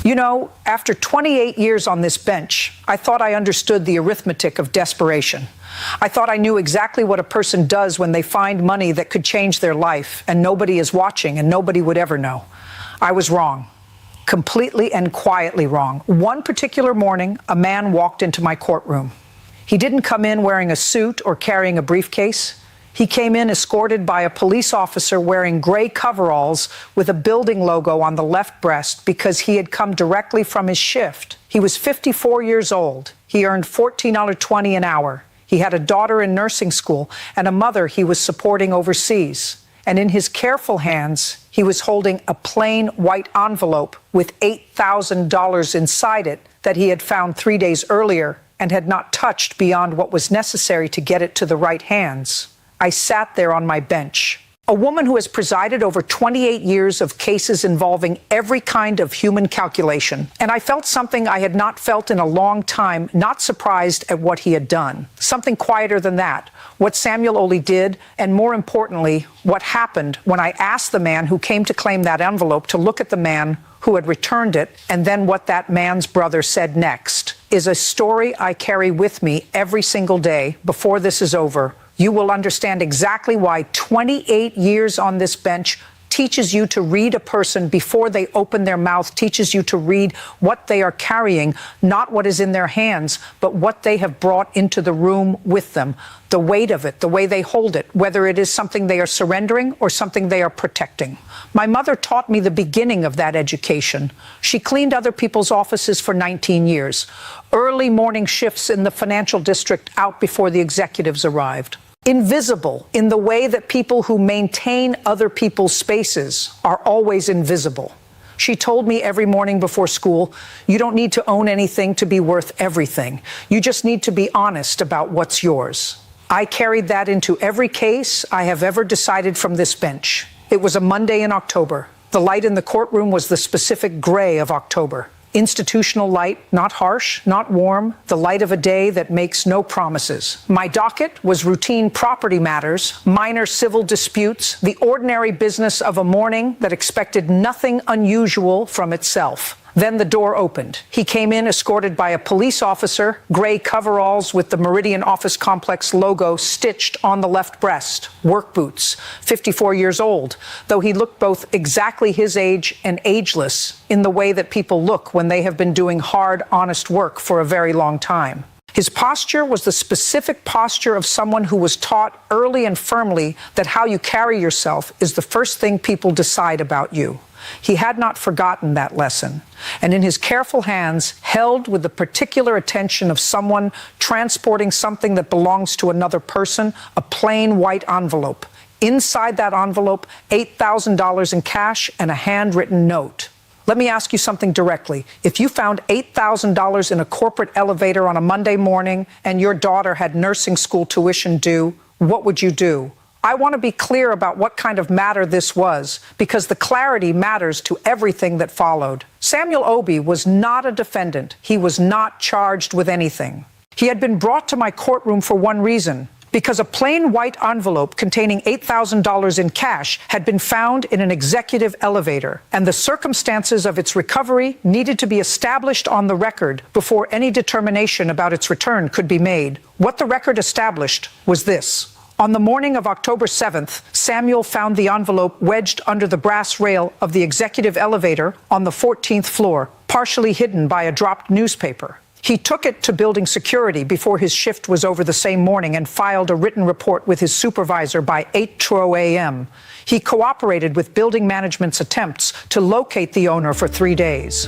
You know, after 28 years on this bench, I thought I understood the arithmetic of desperation. I thought I knew exactly what a person does when they find money that could change their life, and nobody is watching and nobody would ever know. I was wrong. Completely and quietly wrong. One particular morning, a man walked into my courtroom. He didn't come in wearing a suit or carrying a briefcase. He came in escorted by a police officer wearing gray coveralls with a building logo on the left breast because he had come directly from his shift. He was 54 years old. He earned $14.20 an hour. He had a daughter in nursing school and a mother he was supporting overseas. And in his careful hands, he was holding a plain white envelope with $8,000 inside it that he had found 3 days earlier and had not touched beyond what was necessary to get it to the right hands. I sat there on my bench. A woman who has presided over 28 years of cases involving every kind of human calculation. And I felt something I had not felt in a long time, not surprised at what he had done. Something quieter than that. What Samuel Oley did, and more importantly, what happened when I asked the man who came to claim that envelope to look at the man who had returned it, and then what that man's brother said next, is a story I carry with me every single day before this is over. You will understand exactly why 28 years on this bench teaches you to read a person before they open their mouth, teaches you to read what they are carrying, not what is in their hands, but what they have brought into the room with them, the weight of it, the way they hold it, whether it is something they are surrendering or something they are protecting. My mother taught me the beginning of that education. She cleaned other people's offices for 19 years. Early morning shifts in the financial district out before the executives arrived. Invisible in the way that people who maintain other people's spaces are always invisible. She told me every morning before school, you don't need to own anything to be worth everything. You just need to be honest about what's yours. I carried that into every case I have ever decided from this bench. It was a Monday in October. The light in the courtroom was the specific gray of October. Institutional light, not harsh, not warm, the light of a day that makes no promises. My docket was routine property matters, minor civil disputes, the ordinary business of a morning that expected nothing unusual from itself. Then the door opened. He came in escorted by a police officer, gray coveralls with the Meridian Office Complex logo stitched on the left breast, work boots, 54 years old, though he looked both exactly his age and ageless in the way that people look when they have been doing hard, honest work for a very long time. His posture was the specific posture of someone who was taught early and firmly that how you carry yourself is the first thing people decide about you. He had not forgotten that lesson, and in his careful hands, held with the particular attention of someone transporting something that belongs to another person, a plain white envelope. Inside that envelope, $8,000 in cash and a handwritten note. Let me ask you something directly. If you found $8,000 in a corporate elevator on a Monday morning and your daughter had nursing school tuition due, what would you do? I want to be clear about what kind of matter this was, because the clarity matters to everything that followed. Samuel Oley was not a defendant. He was not charged with anything. He had been brought to my courtroom for one reason, because a plain white envelope containing $8,000 in cash had been found in an executive elevator, and the circumstances of its recovery needed to be established on the record before any determination about its return could be made. What the record established was this. On the morning of October 7th, Samuel found the envelope wedged under the brass rail of the executive elevator on the 14th floor, partially hidden by a dropped newspaper. He took it to building security before his shift was over the same morning and filed a written report with his supervisor by 8:20 a.m. He cooperated with building management's attempts to locate the owner for 3 days.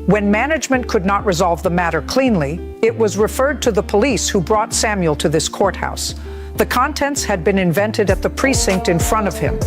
When management could not resolve the matter cleanly, it was referred to the police who brought Samuel to this courthouse. The contents had been invented at the precinct in front of him.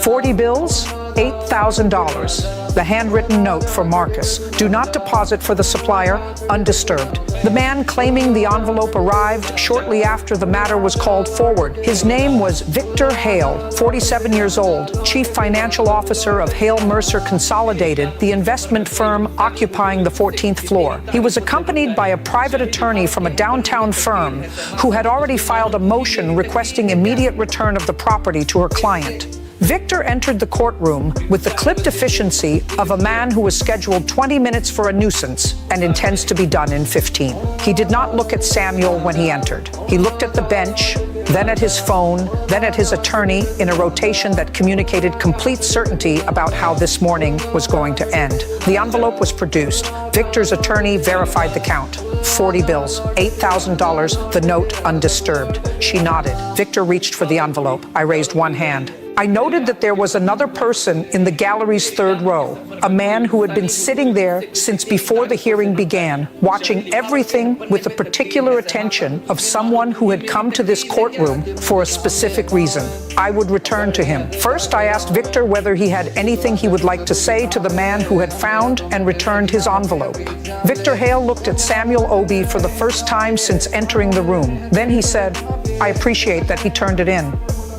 40 bills, $8,000. The handwritten note for Marcus. Do not deposit for the supplier, undisturbed. The man claiming the envelope arrived shortly after the matter was called forward. His name was Victor Hale, 47 years old, Chief Financial Officer of Hale Mercer Consolidated, the investment firm occupying the 14th floor. He was accompanied by a private attorney from a downtown firm who had already filed a motion requesting immediate return of the property to her client. Victor entered the courtroom with the clipped efficiency of a man who was scheduled 20 minutes for a nuisance and intends to be done in 15. He did not look at Samuel when he entered. He looked at the bench, then at his phone, then at his attorney in a rotation that communicated complete certainty about how this morning was going to end. The envelope was produced. Victor's attorney verified the count. 40 bills, $8,000, the note undisturbed. She nodded. Victor reached for the envelope. I raised one hand. I noted that there was another person in the gallery's third row, a man who had been sitting there since before the hearing began, watching everything with the particular attention of someone who had come to this courtroom for a specific reason. I would return to him. First, I asked Victor whether he had anything he would like to say to the man who had found and returned his envelope. Victor Hale looked at Samuel Obi for the first time since entering the room. Then he said, "I appreciate that he turned it in.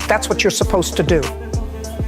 That's what you're supposed to do."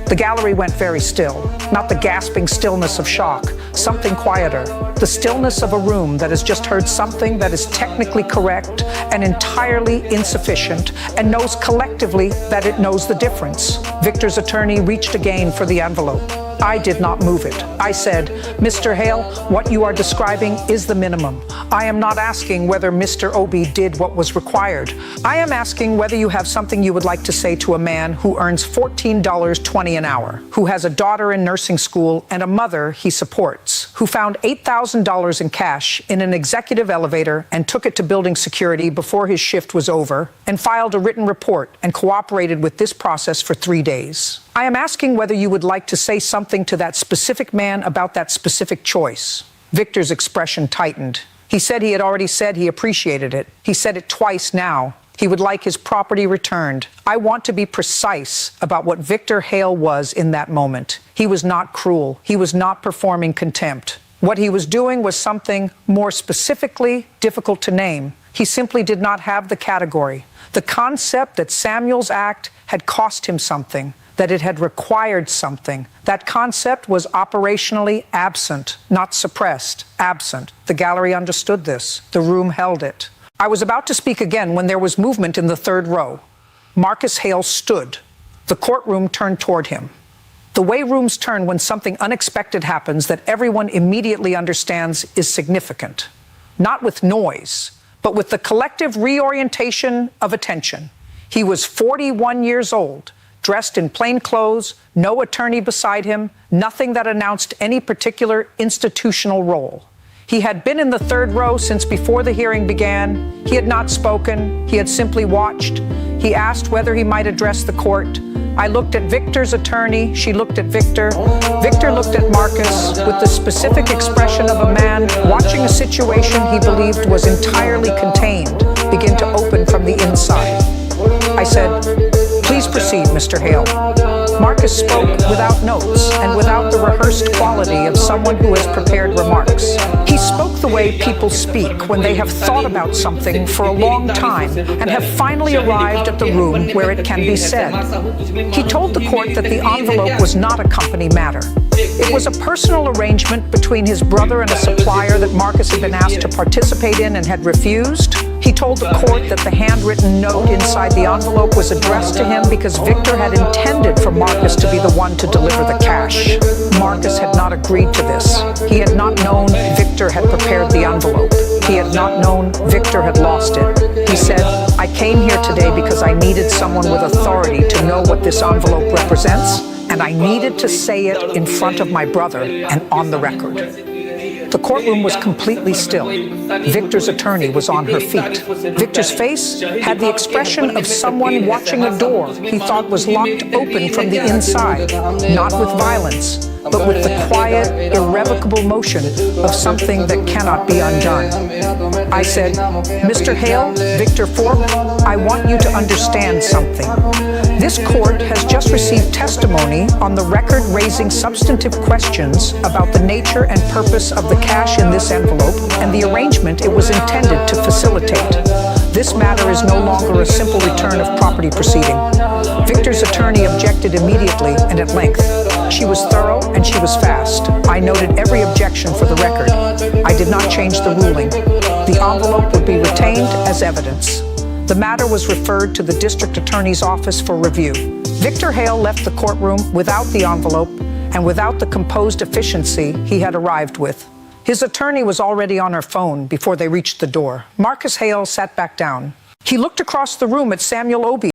The gallery went very still, not the gasping stillness of shock, something quieter, the stillness of a room that has just heard something that is technically correct and entirely insufficient and knows collectively that it knows the difference. Victor's attorney reached again for the envelope. I did not move it. I said, "Mr. Hale, what you are describing is the minimum. I am not asking whether Mr. Obi did what was required. I am asking whether you have something you would like to say to a man who earns $14.20 an hour, who has a daughter in nursing school and a mother he supports, who found $8,000 in cash in an executive elevator and took it to building security before his shift was over, and filed a written report and cooperated with this process for 3 days. I am asking whether you would like to say something to that specific man about that specific choice." Victor's expression tightened. He said he had already said he appreciated it. He said it twice now. He would like his property returned. I want to be precise about what Victor Hale was in that moment. He was not cruel. He was not performing contempt. What he was doing was something more specifically difficult to name. He simply did not have the category, the concept that Samuel's act had cost him something, that it had required something. That concept was operationally absent, not suppressed, absent. The gallery understood this. The room held it. I was about to speak again when there was movement in the third row. Marcus Hale stood. The courtroom turned toward him. The way rooms turn when something unexpected happens that everyone immediately understands is significant. Not with noise, but with the collective reorientation of attention. He was 41 years old, dressed in plain clothes, no attorney beside him, nothing that announced any particular institutional role. He had been in the third row since before the hearing began. He had not spoken. He had simply watched. He asked whether he might address the court. I looked at Victor's attorney. She looked at Victor. Victor looked at Marcus with the specific expression of a man watching a situation he believed was entirely contained begin to open from the inside. I said, "Please proceed, Mr. Hale." Marcus spoke without notes and without the rehearsed quality of someone who has prepared remarks. He spoke the way people speak when they have thought about something for a long time and have finally arrived at the room where it can be said. He told the court that the envelope was not a company matter. It was a personal arrangement between his brother and a supplier that Marcus had been asked to participate in and had refused. He told the court that the handwritten note inside the envelope was addressed to him because Victor had intended for Marcus to be the one to deliver the cash. Marcus had not agreed to this. He had not known Victor had prepared the envelope. He had not known Victor had lost it. He said, "I came here today because I needed someone with authority to know what this envelope represents, and I needed to say it in front of my brother and on the record." The courtroom was completely still. Victor's attorney was on her feet. Victor's face had the expression of someone watching a door he thought was locked open from the inside, not with violence, but with the quiet, irrevocable motion of something that cannot be undone. I said, "Mr. Hale, Victor Fork, I want you to understand something. This court has just received testimony on the record raising substantive questions about the nature and purpose of the cash in this envelope and the arrangement it was intended to facilitate. This matter is no longer a simple return of property proceeding." Victor's attorney objected immediately and at length. She was thorough and she was fast. I noted every objection for the record. I did not change the ruling. The envelope would be retained as evidence. The matter was referred to the district attorney's office for review. Victor Hale left the courtroom without the envelope and without the composed efficiency he had arrived with. His attorney was already on her phone before they reached the door. Marcus Hale sat back down. He looked across the room at Samuel Obie.